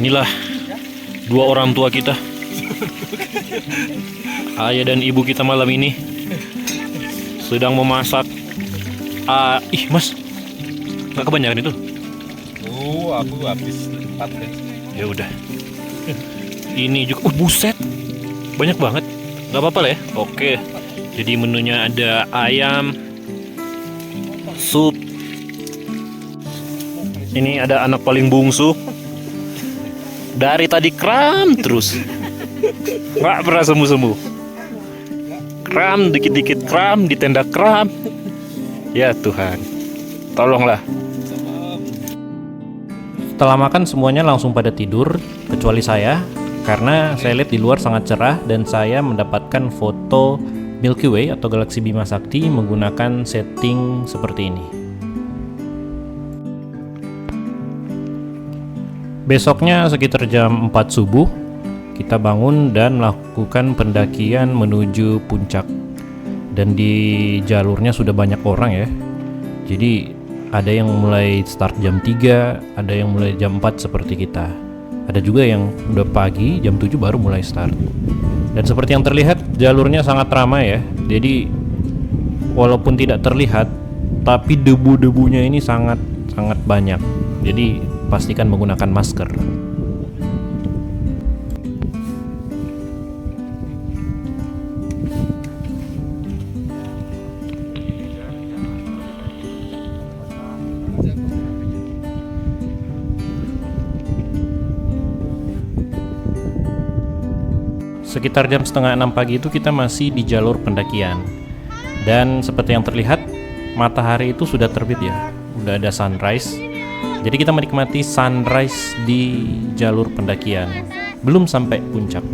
Inilah dua orang tua kita, ayah dan ibu kita malam ini sedang memasak. Mas, nggak kebanyakan itu? Aku habis 4 deh. Ya udah. Ini juga, buset, banyak banget. Nggak apa-apa lah ya. Oke. Jadi menunya ada ayam, sup. Ini ada anak paling bungsu. Dari tadi kram terus. Nggak pernah semu-semu. Kram, dikit-dikit kram, di tenda kram. Ya Tuhan, tolonglah. Setelah makan semuanya langsung pada tidur, kecuali saya. Karena saya lihat di luar sangat cerah dan saya mendapatkan foto Milky Way atau galaksi Bima Sakti menggunakan setting seperti ini. Besoknya sekitar jam 4 subuh, kita bangun dan melakukan pendakian menuju puncak. Dan di jalurnya sudah banyak orang ya. Jadi ada yang mulai start jam 3, ada yang mulai jam 4 seperti kita. Ada juga yang udah pagi, jam 7 baru mulai start. Dan seperti yang terlihat, jalurnya sangat ramai ya. Jadi walaupun tidak terlihat, tapi debu-debunya ini sangat banyak. Jadi pastikan menggunakan masker. Sekitar jam setengah 6 pagi itu kita masih di jalur pendakian. Dan seperti yang terlihat, matahari itu sudah terbit ya. Udah ada sunrise. Jadi kita menikmati sunrise di jalur pendakian. Belum sampai puncak.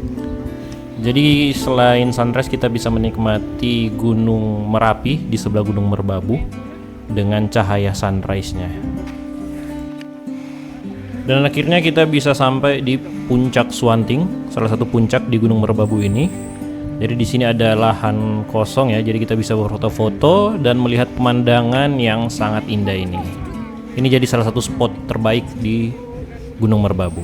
Jadi selain sunrise kita bisa menikmati Gunung Merapi di sebelah Gunung Merbabu dengan cahaya sunrise-nya. Dan akhirnya kita bisa sampai di Puncak Swanting, salah satu puncak di Gunung Merbabu ini. Jadi di sini ada lahan kosong ya, jadi kita bisa berfoto-foto dan melihat pemandangan yang sangat indah ini. Ini jadi salah satu spot terbaik di Gunung Merbabu.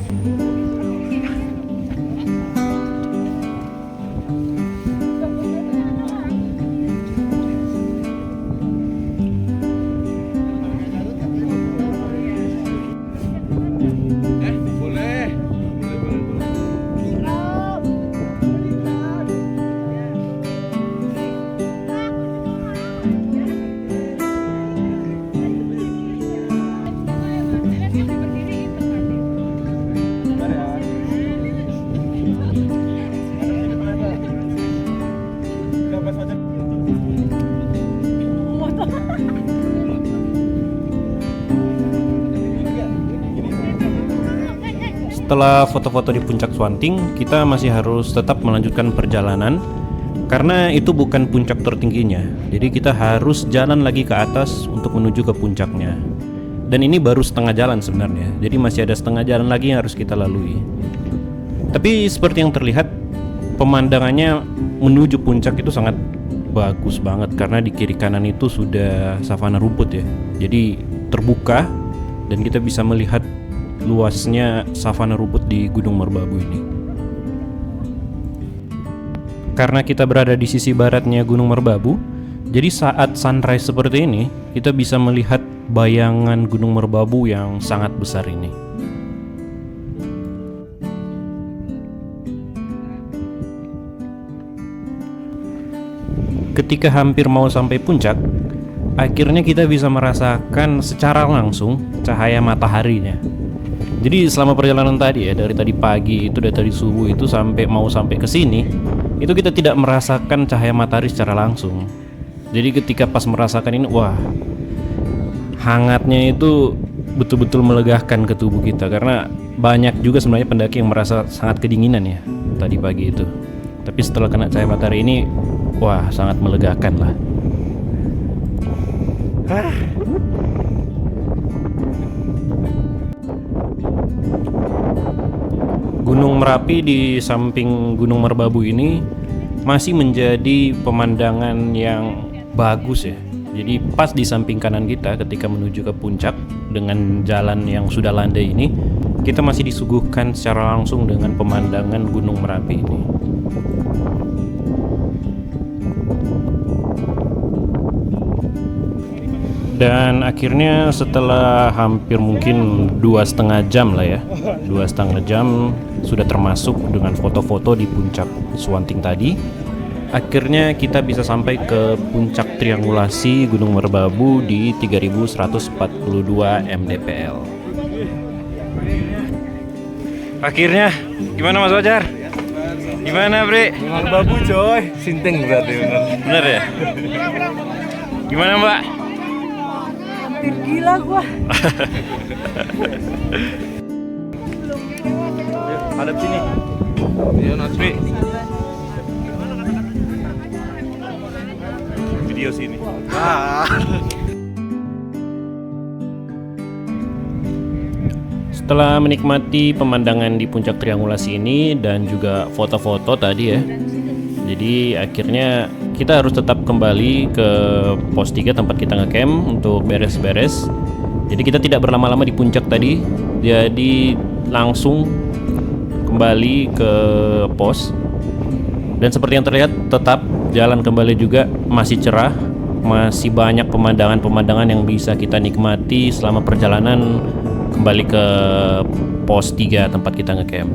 Setelah foto-foto di Puncak Swanting, kita masih harus tetap melanjutkan perjalanan karena itu bukan puncak tertingginya. Jadi kita harus jalan lagi ke atas untuk menuju ke puncaknya. Dan ini baru setengah jalan sebenarnya. Jadi masih ada setengah jalan lagi yang harus kita lalui. Tapi seperti yang terlihat, pemandangannya menuju puncak itu sangat bagus banget karena di kiri kanan itu sudah savana rumput ya. Jadi terbuka dan kita bisa melihat luasnya savana rumput di Gunung Merbabu ini. Karena kita berada di sisi baratnya Gunung Merbabu, jadi saat sunrise seperti ini, kita bisa melihat bayangan Gunung Merbabu yang sangat besar ini. Ketika hampir mau sampai puncak, akhirnya kita bisa merasakan secara langsung cahaya mataharinya. Jadi selama perjalanan tadi ya, dari tadi pagi itu, dari tadi subuh itu sampai ke sini, itu kita tidak merasakan cahaya matahari secara langsung. Jadi ketika pas merasakan ini, wah, hangatnya itu betul-betul melegakan ke tubuh kita. Karena banyak juga sebenarnya pendaki yang merasa sangat kedinginan ya tadi pagi itu. Tapi setelah kena cahaya matahari ini, wah, sangat melegakan lah. Gunung Merapi di samping Gunung Merbabu ini masih menjadi pemandangan yang bagus ya. Jadi pas di samping kanan kita ketika menuju ke puncak dengan jalan yang sudah landai ini, kita masih disuguhkan secara langsung dengan pemandangan Gunung Merapi ini. Dan akhirnya setelah hampir mungkin 2,5 jam lah ya, 2,5 jam sudah termasuk dengan foto-foto di puncak Swanting tadi, akhirnya kita bisa sampai ke puncak triangulasi Gunung Merbabu di 3142 mdpl. Akhirnya, gimana Mas Fajar? Gimana Bre? Merbabu coy, sinting berarti bener. Bener ya? Gimana Mbak? Gila gua. Hadap sini. Iya Nasri. Video sini. Setelah menikmati pemandangan di puncak triangulasi ini dan juga foto-foto tadi ya, jadi akhirnya kita harus tetap kembali ke pos 3 tempat kita ngecamp untuk beres-beres. Jadi kita tidak berlama-lama di puncak tadi, jadi langsung kembali ke pos. Dan seperti yang terlihat, tetap jalan kembali juga masih cerah, masih banyak pemandangan-pemandangan yang bisa kita nikmati selama perjalanan kembali ke pos 3 tempat kita ngecamp.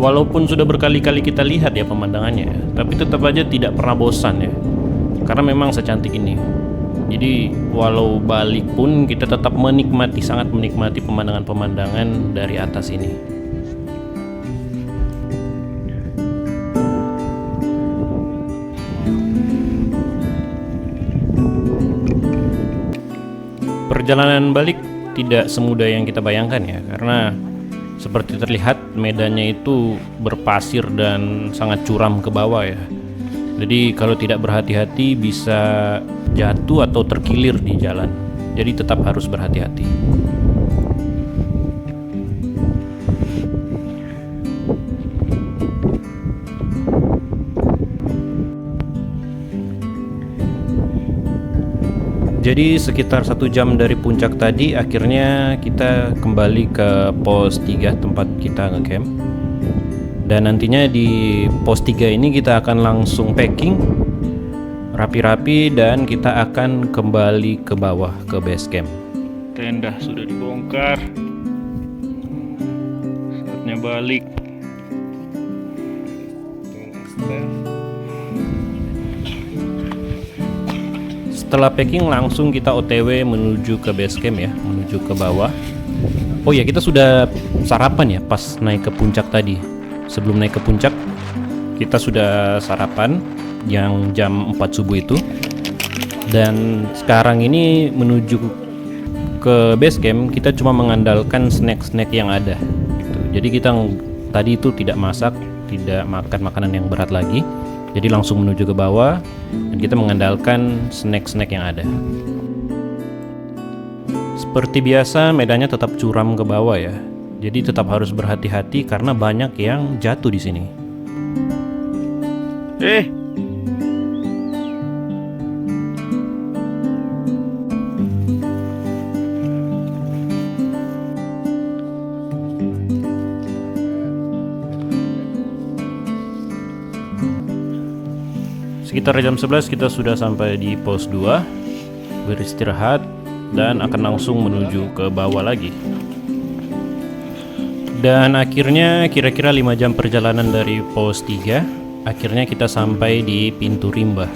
Walaupun sudah berkali-kali kita lihat ya pemandangannya, tapi tetap aja tidak pernah bosan ya, karena memang secantik ini. Jadi walau balik pun kita tetap menikmati, sangat menikmati pemandangan-pemandangan dari atas ini. Perjalanan balik tidak semudah yang kita bayangkan ya, karena seperti terlihat medannya itu berpasir dan sangat curam ke bawah ya. Jadi kalau tidak berhati-hati bisa jatuh atau terkilir di jalan. Jadi tetap harus berhati-hati. Jadi sekitar 1 jam dari puncak tadi, akhirnya kita kembali ke pos 3 tempat kita ngecamp. Dan nantinya di pos 3 ini kita akan langsung packing rapi-rapi dan kita akan kembali ke bawah ke base camp. Tenda sudah dibongkar, saatnya balik. Setelah packing langsung kita OTW menuju ke base camp ya, menuju ke bawah. Oh ya, kita sudah sarapan ya pas naik ke puncak tadi. Sebelum naik ke puncak kita sudah sarapan yang jam 4 subuh itu. Dan sekarang ini menuju ke base camp kita cuma mengandalkan snack-snack yang ada gitu. Jadi kita tadi itu tidak masak, tidak makan makanan yang berat lagi. Jadi langsung menuju ke bawah dan kita mengandalkan snack-snack yang ada. Seperti biasa medannya tetap curam ke bawah ya. Jadi tetap harus berhati-hati karena banyak yang jatuh di sini. Sekitar jam 11 kita sudah sampai di pos 2, beristirahat dan akan langsung menuju ke bawah lagi. Dan akhirnya kira-kira 5 jam perjalanan dari pos 3, akhirnya kita sampai di pintu rimba.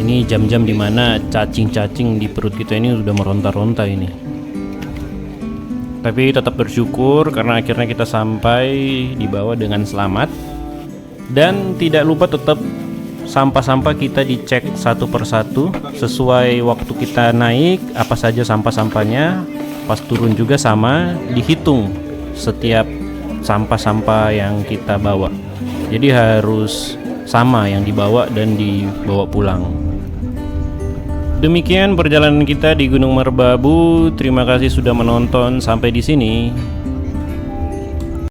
Ini jam-jam dimana cacing-cacing di perut kita ini sudah meronta-ronta ini. Tapi tetap bersyukur karena akhirnya kita sampai di bawah dengan selamat. Dan tidak lupa tetap sampah-sampah kita dicek satu persatu sesuai waktu kita naik, apa saja sampah-sampahnya. Pas turun juga sama, dihitung setiap sampah-sampah yang kita bawa. Jadi harus sama yang dibawa dan dibawa pulang. Demikian perjalanan kita di Gunung Merbabu. Terima kasih sudah menonton sampai di sini.